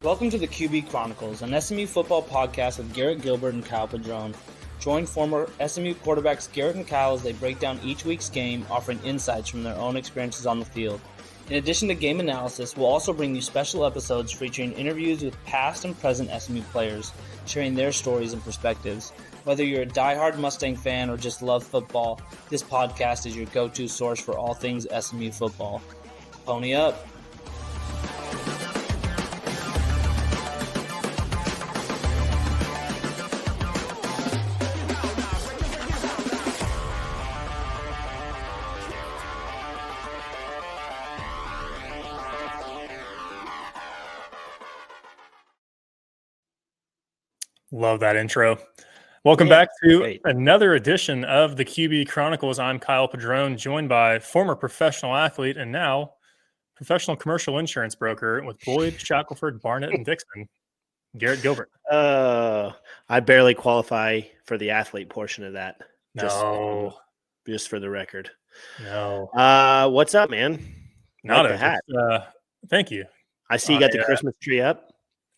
Welcome to the QB Chronicles, an SMU football podcast with Garrett Gilbert and Kyle Padron. Join former SMU quarterbacks Garrett and Kyle as they break down each week's game, offering insights from their own experiences on the field. In addition to game analysis, we'll also bring you special episodes featuring interviews with past and present SMU players, sharing their stories and perspectives. Whether you're a diehard Mustang fan or just love football, this podcast is your go-to source for all things SMU football. Pony up. Love that intro. Welcome back to another edition of the QB Chronicles. I'm Kyle Padron, joined by former professional athlete and now professional commercial insurance broker with Boyd, Shackelford, Barnett, and Dixon, Garrett Gilbert. I barely qualify for the athlete portion of that. Just for the record. No. What's up, man? Not like the hat. Thank you. I see you got the Christmas tree up.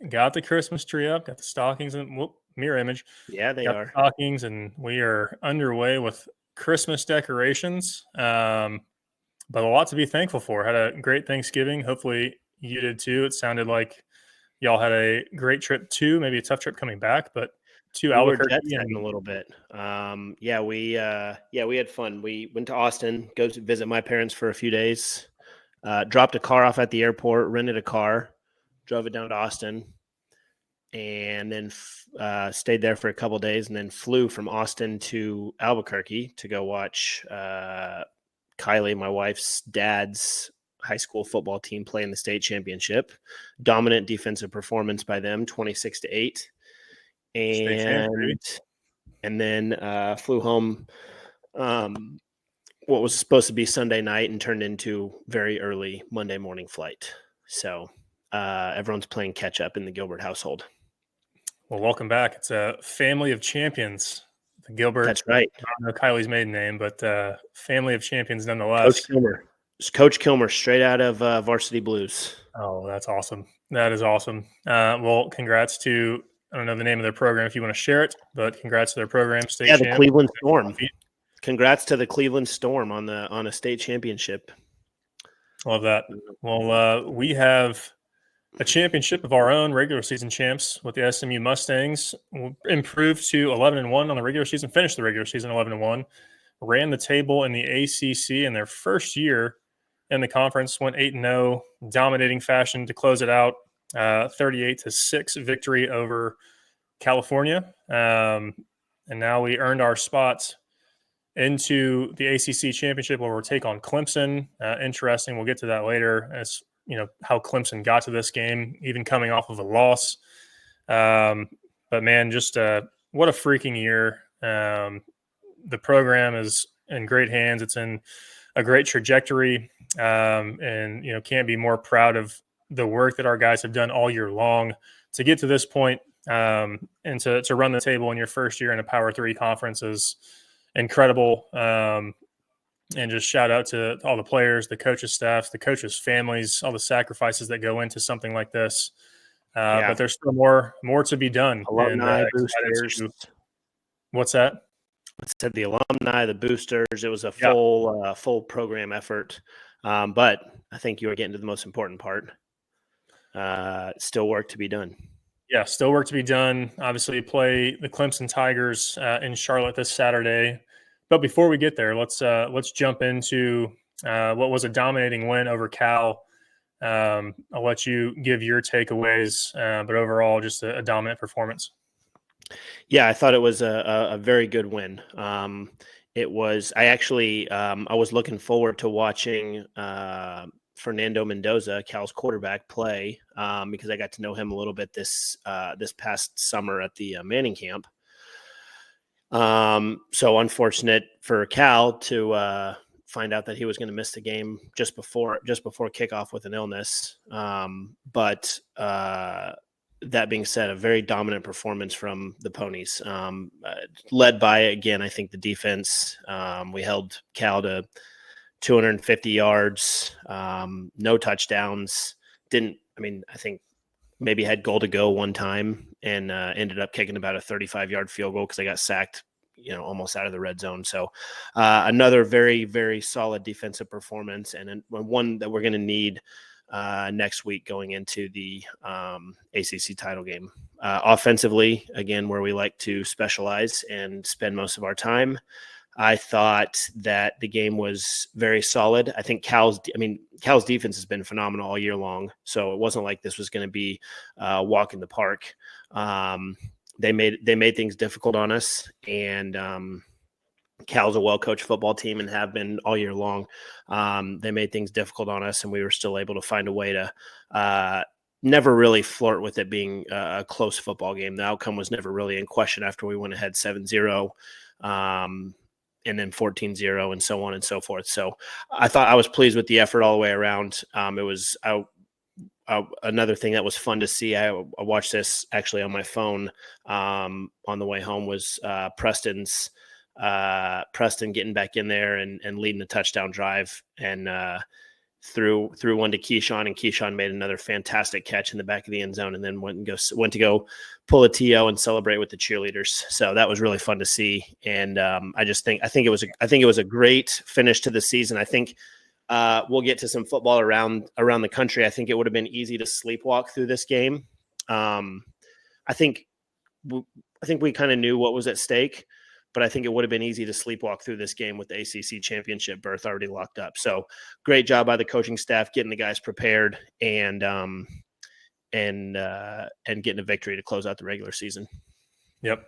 Got the Christmas tree up, got the stockings, and mirror image. Yeah, they got are. The stockings, and we are underway with Christmas decorations. But a lot to be thankful for. Had a great Thanksgiving. Hopefully you did too. It sounded like y'all had a great trip too. Maybe a tough trip coming back, but to Albuquerque and a little bit. We had fun. We went to Austin, go to visit my parents for a few days. Dropped a car off at the airport, rented a car, drove it down to Austin, and then stayed there for a couple of days, and then flew from Austin to Albuquerque to go watch Kylie, my wife's dad's high school football team, play in the state championship. Dominant defensive performance by them, 26-8. And then flew home what was supposed to be Sunday night and turned into very early Monday morning flight. So everyone's playing catch up in the Gilbert household. Well, welcome back. It's a family of champions. The Gilbert. That's right. I don't know Kylie's maiden name, but family of champions nonetheless. Coach Kilmer, straight out of Varsity Blues. Oh, that's awesome. That is awesome. Well, congrats to, I don't know the name of their program if you want to share it, but congrats to their program. The Cleveland Storm. Congrats to the Cleveland Storm on a state championship. Love that. Well, we have a championship of our own, regular season champs with the SMU Mustangs. Improved to 11-1 on the regular season, finished the regular season 11-1, ran the table in the ACC in their first year in the conference, went 8-0, dominating fashion to close it out, 38-6 victory over California. And now we earned our spot into the ACC Championship where we'll take on Clemson. Interesting. We'll get to that later as you know how Clemson got to this game, even coming off of a loss. But man, just what a freaking year. The program is in great hands. It's in a great trajectory. And, you know, can't be more proud of the work that our guys have done all year long to get to this point. And to run the table in your first year in a Power 3 conference is incredible. And just shout out to all the players, the coaches' staffs, the coaches' families, all the sacrifices that go into something like this. But there's still more to be done. Alumni, boosters. What's that? I said the alumni, the boosters. It was a full program effort. But I think you are getting to the most important part. Still work to be done. Yeah, still work to be done. Obviously, you play the Clemson Tigers in Charlotte this Saturday. But before we get there, let's jump into what was a dominating win over Cal. I'll let you give your takeaways, but overall, just a dominant performance. Yeah, I thought it was a very good win. It was. I was looking forward to watching Fernando Mendoza, Cal's quarterback, play because I got to know him a little bit this past summer at the Manning camp. So unfortunate for Cal to find out that he was going to miss the game just before kickoff with an illness. But that being said, a very dominant performance from the Ponies, led by, again, I think the defense. We held Cal to 250 yards, no touchdowns. I think maybe had goal to go one time and ended up kicking about a 35-yard field goal because they got sacked, almost out of the red zone. So another very, very solid defensive performance, and one that we're going to need next week going into the ACC title game. Offensively, again, where we like to specialize and spend most of our time, I thought that the game was very solid. I think Cal's defense has been phenomenal all year long, so it wasn't like this was going to be a walk in the park. They made things difficult on us, and Cal's a well-coached football team and have been all year long. They made things difficult on us, and we were still able to find a way to never really flirt with it being a close football game. The outcome was never really in question after we went ahead 7-0. And then 14-0 and so on and so forth. So I thought I was pleased with the effort all the way around. It was another thing that was fun to see. I watched this actually on my phone on the way home was Preston getting back in there and leading the touchdown drive and threw one to Keyshawn, and Keyshawn made another fantastic catch in the back of the end zone, and then went to go pull a TO and celebrate with the cheerleaders. So that was really fun to see, and I think it was a great finish to the season. I think we'll get to some football around the country. I think it would have been easy to sleepwalk through this game. I think we kind of knew what was at stake, but I think it would have been easy to sleepwalk through this game with the ACC Championship berth already locked up. So great job by the coaching staff getting the guys prepared and getting a victory to close out the regular season. Yep.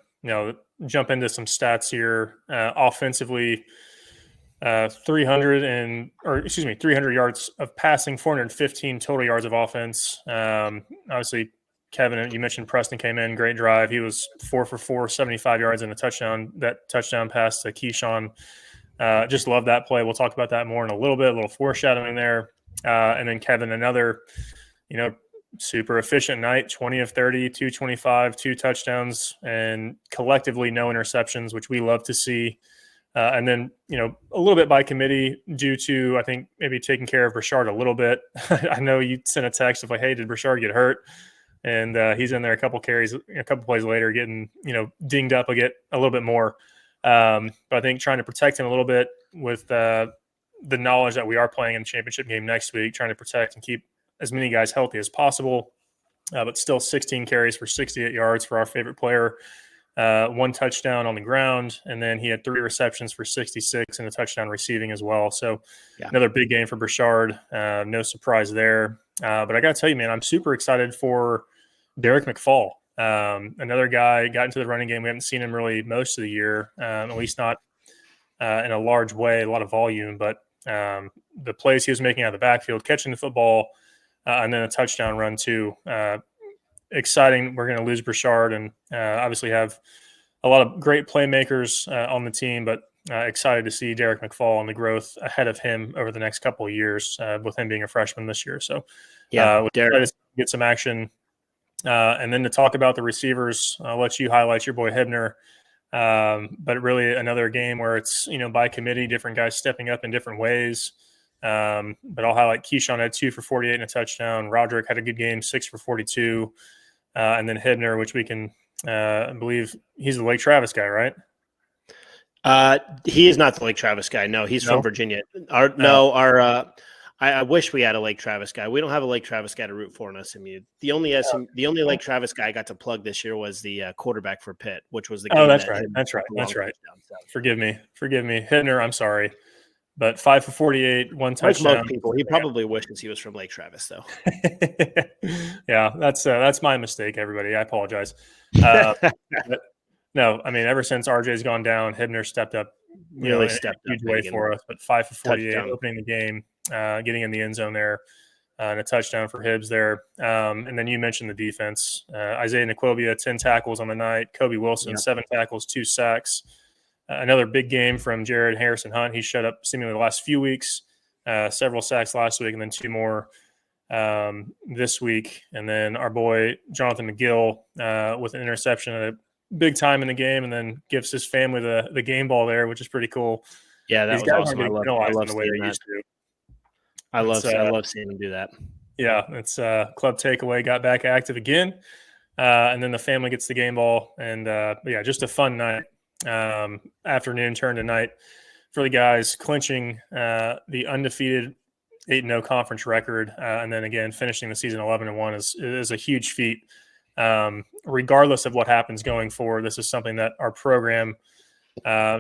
Jump into some stats here. Offensively, 300 yards of passing, 415 total yards of offense. Obviously, Kevin, you mentioned Preston came in, great drive. He was 4 for 4, 75 yards and a touchdown. That touchdown pass to Keyshawn, just love that play. We'll talk about that more in a little bit, a little foreshadowing there. And then Kevin, another, super efficient night, 20 of 30, 225, 2 touchdowns, and collectively no interceptions, which we love to see. And then, a little bit by committee due to, I think, maybe taking care of Brashard a little bit. I know you sent a text of like, hey, did Brashard get hurt? And he's in there a couple carries, a couple plays later, getting, dinged up a little bit more. But I think trying to protect him a little bit with the knowledge that we are playing in the championship game next week, trying to protect and keep as many guys healthy as possible. But still 16 carries for 68 yards for our favorite player, 1 touchdown on the ground. And then he had 3 receptions for 66 and a touchdown receiving as well. So Another big game for Brashard. No surprise there. But I got to tell you, man, I'm super excited for Derek McFall. Another guy got into the running game. We haven't seen him really most of the year, at least not in a large way, a lot of volume. But the plays he was making out of the backfield, catching the football, and then a touchdown run too. Exciting. We're going to lose Brashard and obviously have a lot of great playmakers on the team, but excited to see Derek McFall and the growth ahead of him over the next couple of years with him being a freshman this year. So Derek, get some action. And then to talk about the receivers, I'll let you highlight your boy Hibner. But really another game where it's, by committee, different guys stepping up in different ways. But I'll highlight Keyshawn had 2 for 48 and a touchdown. Roderick had a good game, 6 for 42. And then Hibner, which we can I believe he's the Lake Travis guy, right? He is not the Lake Travis guy. No, he's from Virginia. I wish we had a Lake Travis guy. We don't have a Lake Travis guy to root for in SMU. The only Lake Travis guy I got to plug this year was the quarterback for Pitt, which was the game. Oh, that's right. That's right. So. Forgive me. Hibner, I'm sorry. But 5 for 48, 1 touchdown. Most people, he probably wishes he was from Lake Travis, though. Yeah, that's my mistake, everybody. I apologize. No, I mean, ever since RJ's gone down, Hibner stepped up, really stepped up huge way for us. But 5 for 48, touchdown. Opening the game, getting in the end zone there, and a touchdown for Hibbs there. And then you mentioned the defense. Isaiah Naquobia, 10 tackles on the night. Kobe Wilson, 7 tackles, 2 sacks. Another big game from Jared Harrison Hunt. He shut up seemingly the last few weeks, several sacks last week, and then 2 more this week. And then our boy Jonathan McGill with an interception at a big time in the game, and then gives his family the game ball there, which is pretty cool. Yeah, that was awesome. I love seeing that. I love seeing him do that. Yeah, it's club takeaway got back active again. And then the family gets the game ball. And yeah, just a fun night. Afternoon turned to night for the guys, clinching the undefeated 8-0 conference record. And then again, finishing the season 11-1 is a huge feat. Regardless of what happens going forward, this is something that our program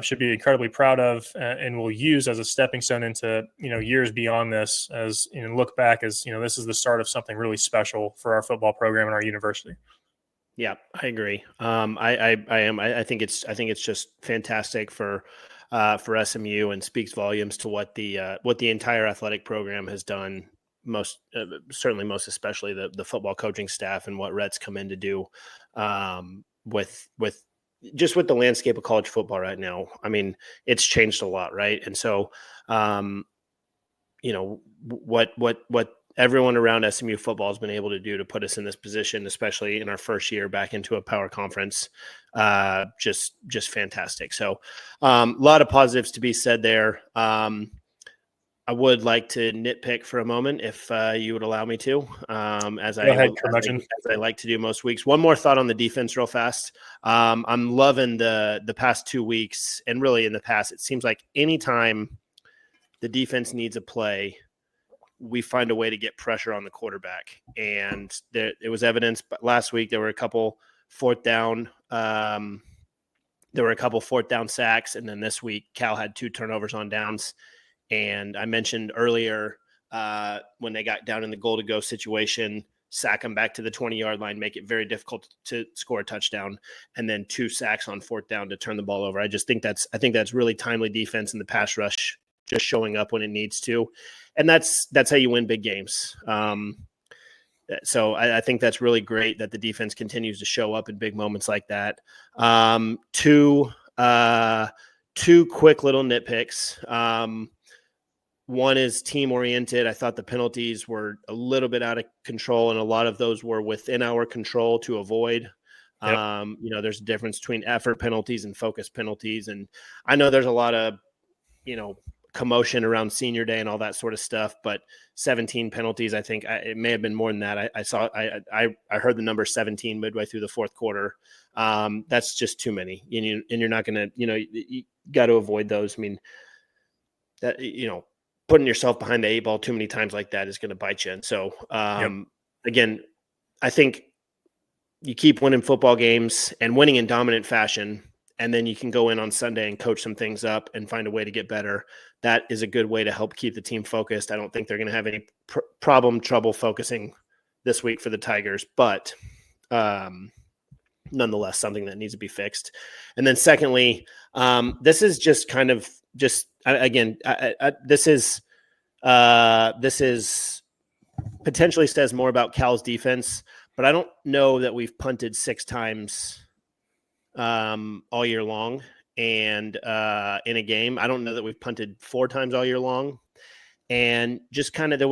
should be incredibly proud of and will use as a stepping stone into years beyond this. As look back as this is the start of something really special for our football program and our university. Yeah, I agree. I think it's just fantastic for SMU and speaks volumes to what the entire athletic program has done. Certainly most especially the football coaching staff and what Rhett's come in to do with the landscape of college football right now. I mean, it's changed a lot, right? And so, what everyone around SMU football has been able to do to put us in this position, especially in our first year back into a power conference, just fantastic. So, a lot of positives to be said there. I would like to nitpick for a moment, if you would allow me to, as I like to do most weeks. One more thought on the defense real fast. I'm loving the past 2 weeks, and really in the past, it seems like anytime the defense needs a play, we find a way to get pressure on the quarterback. And it was evidenced, but last week there were a couple fourth down sacks, and then this week Cal had 2 turnovers on downs. And I mentioned earlier when they got down in the goal-to-go situation, sack them back to the 20-yard line, make it very difficult to score a touchdown, and then 2 sacks on fourth down to turn the ball over. I think that's really timely defense in the pass rush, just showing up when it needs to, and that's how you win big games. So I think that's really great that the defense continues to show up in big moments like that. Two quick little nitpicks. One is team-oriented. I thought the penalties were a little bit out of control, and a lot of those were within our control to avoid. Yep. There's a difference between effort penalties and focus penalties. And I know there's a lot of, commotion around senior day and all that sort of stuff, but 17 penalties, I think it may have been more than that. I heard the number 17 midway through the fourth quarter. That's just too many. And you're not going to, you got to avoid those. I mean, that, putting yourself behind the 8 ball too many times like that is going to bite you. And so, Again, I think you keep winning football games and winning in dominant fashion, and then you can go in on Sunday and coach some things up and find a way to get better. That is a good way to help keep the team focused. I don't think they're going to have any trouble focusing this week for the Tigers, but nonetheless, something that needs to be fixed. And then secondly, this is just kind of this is potentially says more about Cal's defense, but I don't know that we've punted 6 times all year long. And in a game, I don't know that we've punted 4 times all year long. And just kind of there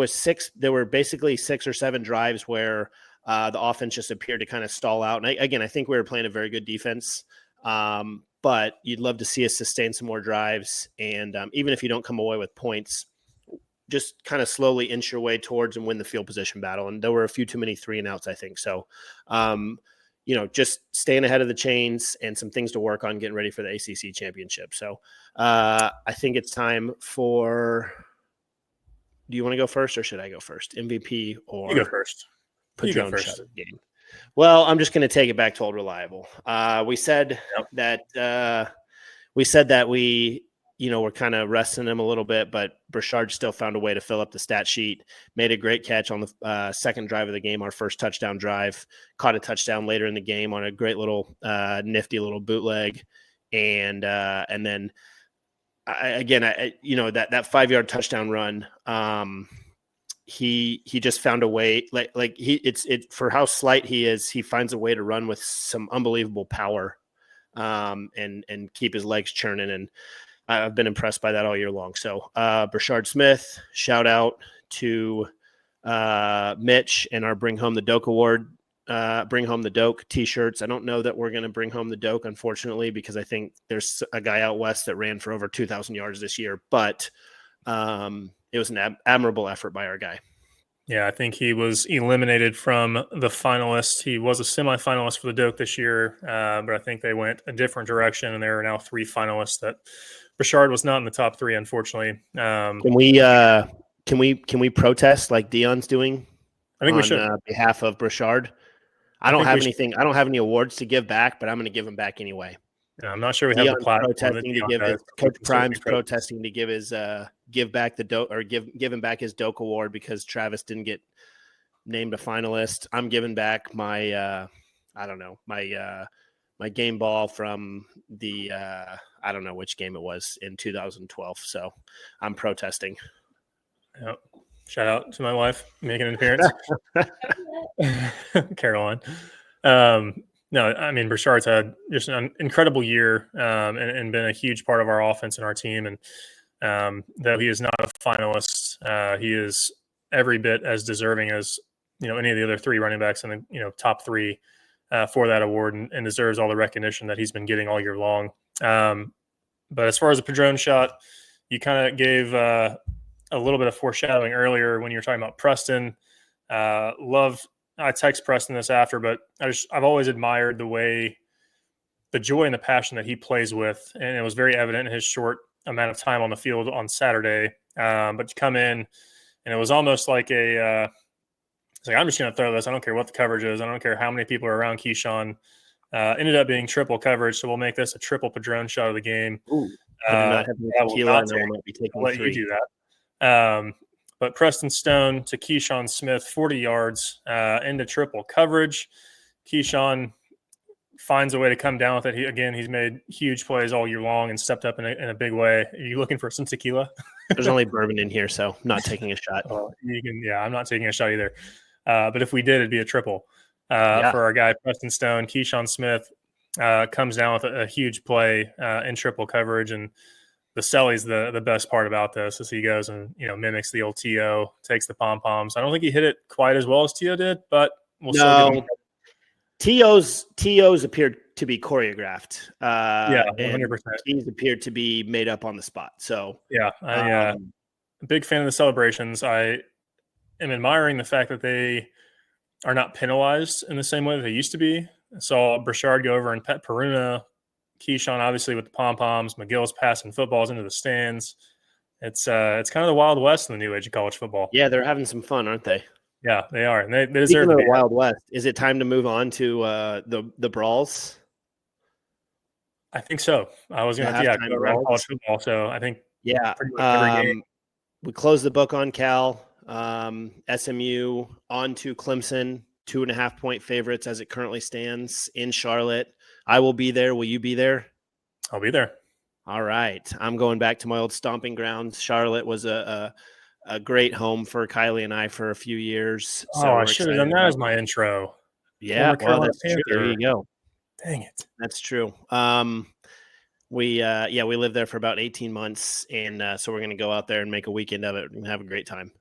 were basically 6 or 7 drives where the offense just appeared to kind of stall out. And I think we were playing a very good defense. But you'd love to see us sustain some more drives. And even if you don't come away with points, just kind of slowly inch your way towards and win the field position battle. And there were a few too many 3-and-outs, I think. So, just staying ahead of the chains and some things to work on getting ready for the ACC Championship. So I think it's time for – do you want to go first or should I go first? MVP or – You go first. Padron shot of the game. Well, I'm just going to take it back to Old Reliable. We said that we we're kind of resting him a little bit, but Burchard still found a way to fill up the stat sheet, made a great catch on the second drive of the game, our first touchdown drive, caught a touchdown later in the game on a great little nifty little bootleg. And then that 5-yard touchdown run, he just found a way, for how slight he is, he finds a way to run with some unbelievable power and keep his legs churning. And I've been impressed by that all year long. So Burchard Smith, shout out to Mitch and our Bring Home the Doak Award, Bring Home the Doak t-shirts. I don't know that we're going to bring home the Doak, unfortunately, because I think there's a guy out west that ran for over 2,000 yards this year, but it was an admirable effort by our guy. Yeah, I think he was eliminated from the finalists. He was a semifinalist for the Doak this year, but I think they went a different direction, and there are now 3 finalists. That Brashard was not in the top 3, unfortunately. Can we protest like Dion's doing? I think we should behalf of Brashard. I don't have any awards to give back, but I'm going to give them back anyway. Yeah, I'm not sure we have the platform. Coach Prime's protesting to give his give him back his Doak award because Travis didn't get named a finalist. I'm giving back my my game ball from the I don't know which game it was in 2012. So I'm protesting. Yep. Shout out to my wife making an appearance, Caroline. No, I mean, Brashard's had just an incredible year and been a huge part of our offense and our team. And though he is not a finalist, he is every bit as deserving as any of the other 3 running backs in the top 3 for that award, and deserves all the recognition that he's been getting all year long. But as far as the Padron shot, you kind of gave a little bit of foreshadowing earlier when you were talking about Preston. I text Preston this after, but I've always admired the joy and the passion that he plays with, and it was very evident in his short amount of time on the field on Saturday. But to come in, and it was almost like it's like, I'm just going to throw this. I don't care what the coverage is. I don't care how many people are around Keyshawn. Ended up being triple coverage, so we'll make this a triple Padron shot of the game. Ooh, I will not let you do that. But Preston Stone to Keyshawn Smith, 40 yards into triple coverage. Keyshawn finds a way to come down with it. He's made huge plays all year long and stepped up in a big way. Are you looking for some tequila? There's only bourbon in here, so I'm not taking a shot. I'm not taking a shot either. But if we did, it'd be a triple for our guy Preston Stone. Keyshawn Smith comes down with a huge play in triple coverage, and the Selly's the best part about this is he goes and mimics the old T.O., takes the pom-poms. I don't think he hit it quite as well as T.O. did, but we'll still get him. T.O.'s appeared to be choreographed. 100%. He's appeared to be made up on the spot. So a big fan of the celebrations. I am admiring the fact that they are not penalized in the same way that they used to be. I saw Brashard go over and pet Peruna. Keyshawn, obviously, with the pom-poms. McGill's passing footballs into the stands. It's kind of the Wild West in the new age of college football. Yeah, they're having some fun, aren't they? Yeah, they are. And they deserve the Wild West. Is it time to move on to the brawls? I think so. I was going to go around college football. So I think pretty much every game. We closed the book on Cal. SMU on to Clemson, 2.5-point favorites as it currently stands in Charlotte. I will be there. Will you be there? I'll be there. All right. I'm going back to my old stomping grounds. Charlotte was a great home for Kylie and I for a few years. So I should have done that as my intro. Yeah, well, that's true. There you go. Dang it. That's true. We lived there for about 18 months, and so we're going to go out there and make a weekend of it and have a great time.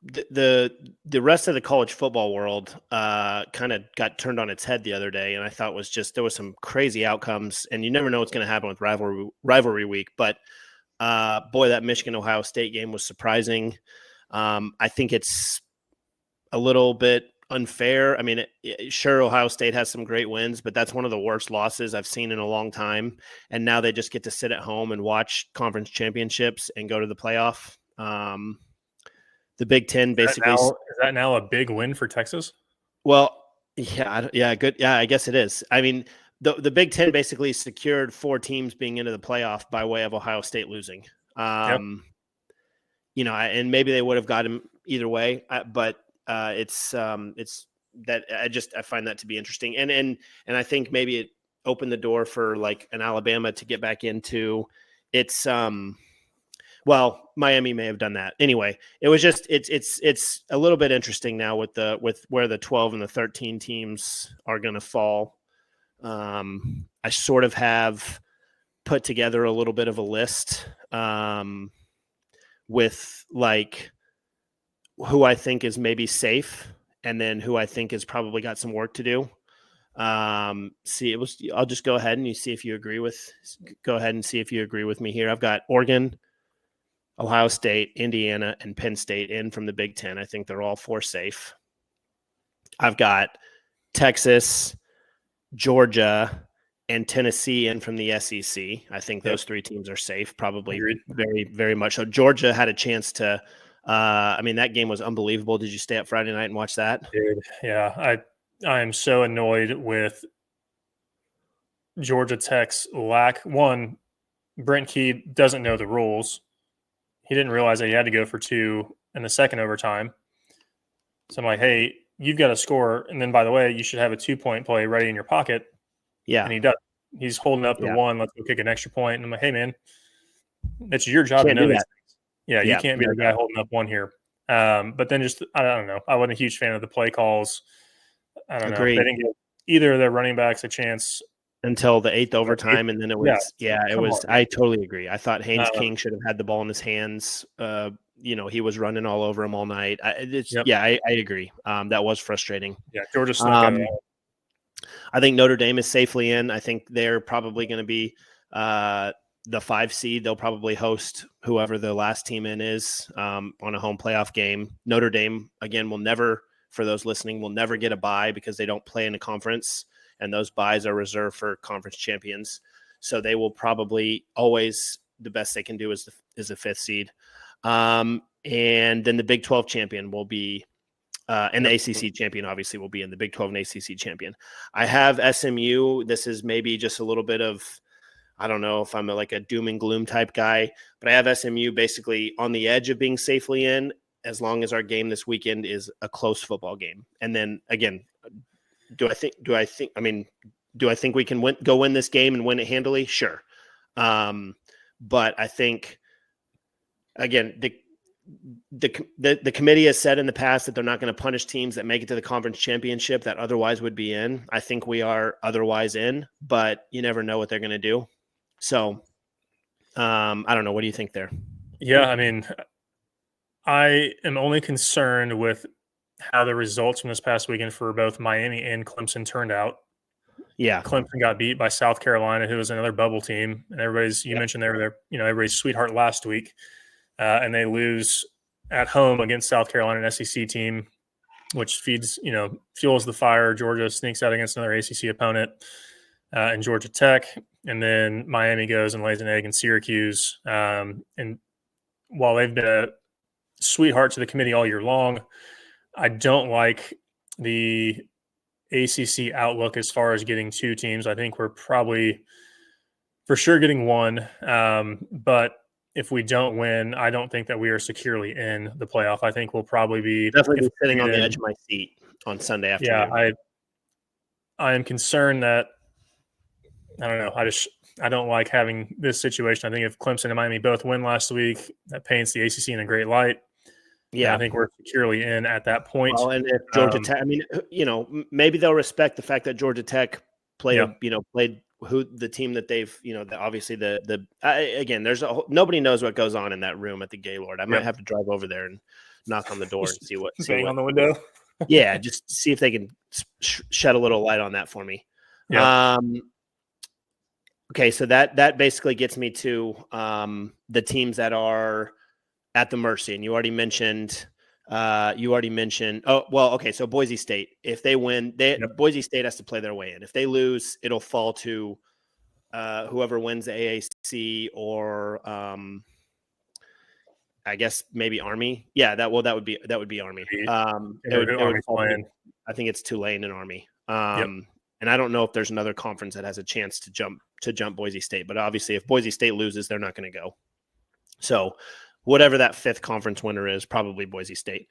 The rest of the college football world kind of got turned on its head the other day, and I thought there was some crazy outcomes, and you never know what's going to happen with rivalry week. But boy, that Michigan-Ohio State game was surprising. I think it's a little bit unfair. I mean, sure, Ohio State has some great wins, but that's one of the worst losses I've seen in a long time. And now they just get to sit at home and watch conference championships and go to the playoff. The Big Ten basically is that now a big win for Texas? Well, good. Yeah, I guess it is. I mean, the Big Ten basically secured 4 teams being into the playoff by way of Ohio State losing. And maybe they would have got him either way, but it's that I find that to be interesting. And I think maybe it opened the door for like an Alabama to get back into its, well, Miami may have done that. Anyway, it was just it's a little bit interesting now with where the 12 and the 13 teams are going to fall. I sort of have put together a little bit of a list with like who I think is maybe safe and then who I think has probably got some work to do. I'll just go ahead and see if you agree with me here. I've got Oregon, Ohio State, Indiana, and Penn State in from the Big Ten. I think they're all 4 safe. I've got Texas, Georgia, and Tennessee in from the SEC. I think those 3 teams are safe, probably. Agreed. Very, very much so. Georgia had a chance to that game was unbelievable. Did you stay up Friday night and watch that? Dude, yeah. I am so annoyed with Georgia Tech's lack. One, Brent Key doesn't know the rules. He didn't realize that he had to go for 2 in the second overtime. So I'm like, hey, you've got to score. And then, by the way, you should have a 2-point play ready in your pocket. Yeah. And he does. He's holding up the 1. Let's go kick an extra point. And I'm like, hey, man, it's your job to know these things. Yeah, you can't be the guy holding up 1 here. But then I don't know. I wasn't a huge fan of the play calls. I don't know. They didn't give either of their running backs a chance until the 8th overtime, and then it was it was. I totally agree. I thought Haynes King should have had the ball in his hands. He was running all over him all night. I agree. That was frustrating. Yeah, Georgia snuck out. I think Notre Dame is safely in. I think they're probably going to be the 5 seed. They'll probably host whoever the last team in is on a home playoff game. Notre Dame, again, will never get a bye because they don't play in a conference, and those byes are reserved for conference champions. So they will probably always, the best they can do is the 5th seed. And then the Big 12 champion will be, and the ACC champion obviously will be in the Big 12 and ACC champion. I have SMU. This is maybe just a little bit of, I don't know if I'm like a doom and gloom type guy, but I have SMU basically on the edge of being safely in, as long as our game this weekend is a close football game. And then again, do I think we can win this game and win it handily? Sure. But I think, again, the committee has said in the past that they're not going to punish teams that make it to the conference championship that otherwise would be in. I think we are otherwise in, but you never know what they're going to do. So I don't know. What do you think there? Yeah, I mean, I am only concerned with how the results from this past weekend for both Miami and Clemson turned out. Yeah. Clemson got beat by South Carolina, who was another bubble team. And you mentioned they were their, everybody's sweetheart last week. And they lose at home against South Carolina, an SEC team, which fuels the fire. Georgia sneaks out against another ACC opponent in Georgia Tech. And then Miami goes and lays an egg in Syracuse. And while they've been a sweetheart to the committee all year long, I don't like the ACC outlook as far as getting 2 teams. I think we're probably for sure getting 1. But if we don't win, I don't think that we are securely in the playoff. I think we'll probably be definitely sitting on the edge of my seat on Sunday afternoon. Yeah, I am concerned that I don't know. I don't like having this situation. I think if Clemson and Miami both win last week, that paints the ACC in a great light. Yeah, I think we're securely in at that point. Well, and if Georgia Tech, maybe they'll respect the fact that Georgia Tech played the team that they've, obviously again, nobody knows what goes on in that room at the Gaylord. I might have to drive over there and knock on the door and see what on the window. Yeah, just see if they can shed a little light on that for me. Yeah. Okay, so that basically gets me to the teams that are at the mercy, and you already mentioned. So Boise State. If they win, Boise State has to play their way in. If they lose, it'll fall to whoever wins the AAC or I guess maybe Army. Yeah, that would be Army. I think it's Tulane and Army. And I don't know if there's another conference that has a chance to jump Boise State, but obviously if Boise State loses, they're not going to go. So whatever that 5th conference winner is, probably Boise State.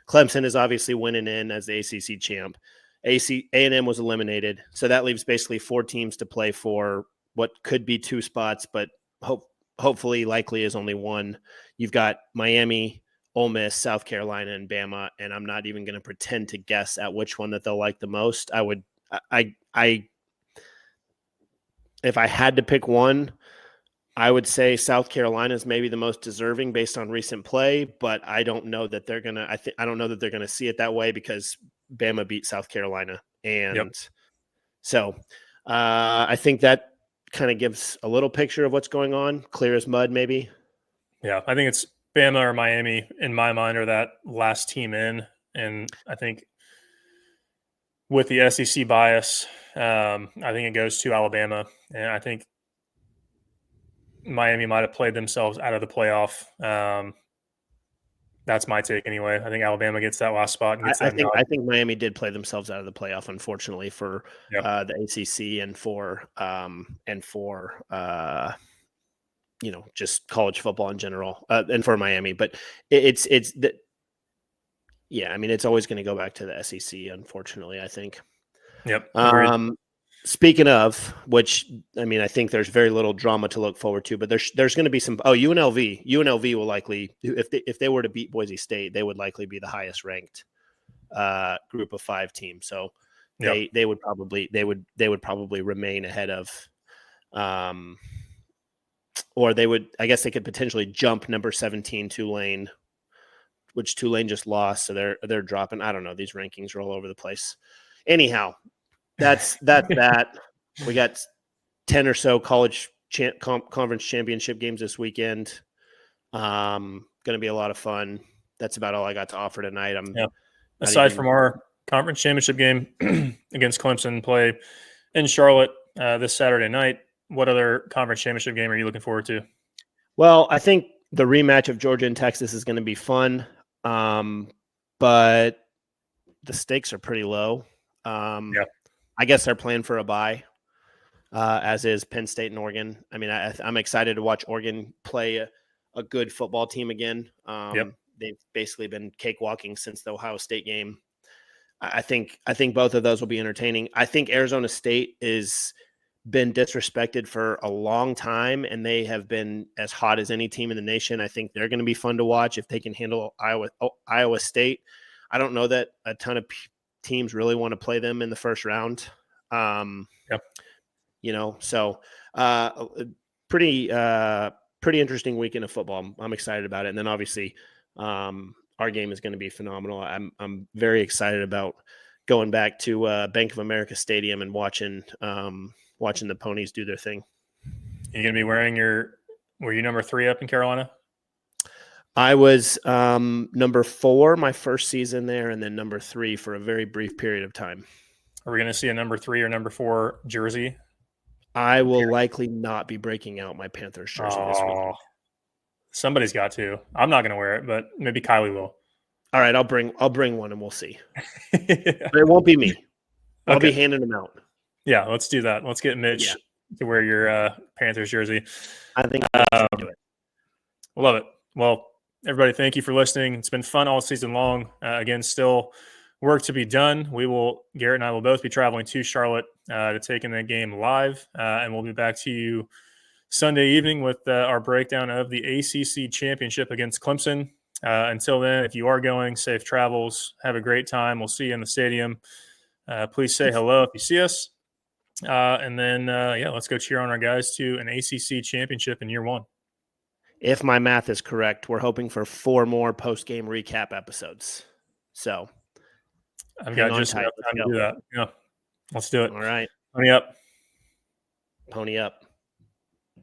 Clemson is obviously winning in as the ACC champ. A&M was eliminated. So that leaves basically 4 teams to play for what could be 2 spots, but hopefully likely is only 1. You've got Miami, Ole Miss, South Carolina, and Bama, and I'm not even going to pretend to guess at which one that they'll like the most. If I had to pick one, I would say South Carolina is maybe the most deserving based on recent play, but I don't know that they're gonna. I don't know that they're gonna see it that way because Bama beat South Carolina, and So I think that kind of gives a little picture of what's going on. Clear as mud, maybe. Yeah, I think it's Bama or Miami in my mind are that last team in, and I think with the SEC bias, I think it goes to Alabama, and I think Miami might have played themselves out of the playoff. That's my take anyway. I think Alabama gets that last spot and gets that nod. I think Miami did play themselves out of the playoff, unfortunately, for the ACC and for just college football in general, and for Miami. But it's always going to go back to the SEC, unfortunately, I think. Yep. Speaking of which, I think there's very little drama to look forward to, but there's going to be some. UNLV will likely, if they were to beat Boise State, they would likely be the highest ranked group of 5 team. So they would probably remain ahead of, or they would. I guess they could potentially jump number 17 Tulane, which Tulane just lost, so they're dropping. I don't know. These rankings are all over the place. Anyhow. That's that. We got 10 or so college conference championship games this weekend. Going to be a lot of fun. That's about all I got to offer tonight. Aside from our conference championship game against Clemson play in Charlotte this Saturday night, what other conference championship game are you looking forward to? Well, I think the rematch of Georgia and Texas is going to be fun, but the stakes are pretty low. I guess they're playing for a bye, as is Penn State and Oregon. I'm excited to watch Oregon play a good football team again. They've basically been cakewalking since the Ohio State game. I think both of those will be entertaining. I think Arizona State is been disrespected for a long time, and they have been as hot as any team in the nation. I think they're going to be fun to watch if they can handle Iowa State. I don't know that a ton of teams really want to play them in the first round. So pretty interesting weekend of football. I'm excited about it. And then obviously our game is going to be phenomenal. I'm very excited about going back to Bank of America Stadium and watching the Ponies do their thing. You're going to be were you number 3 up in Carolina? I was number 4 my first season there, and then number 3 for a very brief period of time. Are we going to see a number 3 or number 4 jersey? I will likely not be breaking out my Panthers jersey this week. Somebody's got to. I'm not going to wear it, but maybe Kylie will. All right, I'll bring one and we'll see. But it won't be me. I'll be handing them out. Yeah, let's do that. Let's get Mitch to wear your Panthers jersey. I think I'll do it. Love it. Well, everybody, thank you for listening. It's been fun all season long. Again, still work to be done. Garrett and I will both be traveling to Charlotte to take in that game live, and we'll be back to you Sunday evening with our breakdown of the ACC Championship against Clemson. Until then, if you are going, safe travels. Have a great time. We'll see you in the stadium. Please say hello if you see us. And then, let's go cheer on our guys to an ACC Championship in year 1. If my math is correct, we're hoping for 4 more post-game recap episodes. So I've got just enough time to do that. Yeah, let's do it. All right. Pony up. Pony up.